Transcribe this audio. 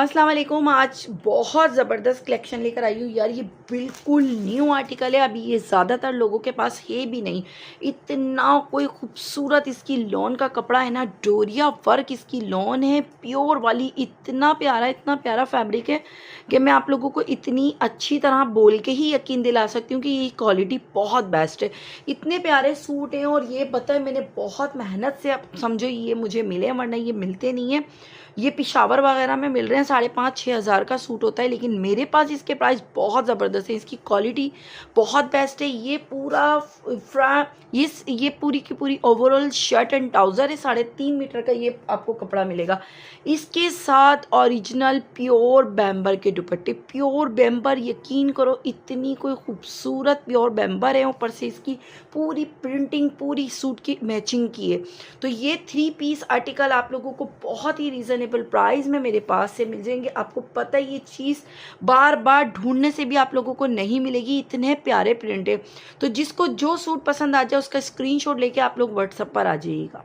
अस्सलाम वालेकुम। आज बहुत ज़बरदस्त कलेक्शन लेकर आई हूँ यार। ये बिल्कुल न्यू आर्टिकल है, अभी ये ज़्यादातर लोगों के पास है भी नहीं। इतना कोई खूबसूरत इसकी लॉन का कपड़ा है ना, डोरिया वर्क इसकी लॉन है प्योर वाली। इतना प्यारा फैब्रिक है कि मैं आप लोगों को इतनी अच्छी तरह बोल के ही यकीन दिला सकती हूँ कि ये क्वालिटी बहुत बेस्ट है। इतने प्यारे सूट हैं और ये पता है मैंने बहुत मेहनत से, अब समझो ये मुझे मिले, वरना ये मिलते नहीं है। ये पिशावर वगैरह में मिल रहे हैं, 5,500-6,000 का सूट होता है, लेकिन मेरे पास इसके प्राइस बहुत ज़बरदस्त है। इसकी क्वालिटी बहुत बेस्ट है। ये पूरा फ्रा ये पूरी की पूरी ओवरऑल शर्ट एंड ट्राउज़र है। 3.5 मीटर का ये आपको कपड़ा मिलेगा। इसके साथ ओरिजिनल प्योर बैम्बर के दुपट्टे, प्योर बैम्बर, यकीन करो इतनी कोई खूबसूरत प्योर बैम्बर है। ऊपर से इसकी पूरी प्रिंटिंग पूरी सूट की मैचिंग की है। तो ये 3 पीस आर्टिकल आप लोगों को बहुत ही रीज़नेबल प्राइस में मेरे पास से मिल जाएंगे। आपको पता है ये चीज़ बार बार ढूंढने से भी आप लोगों को नहीं मिलेगी, इतने प्यारे प्रिंट है। तो जिसको जो सूट पसंद आ जाए उसका स्क्रीनशॉट लेके आप लोग व्हाट्सएप पर आ जाइएगा।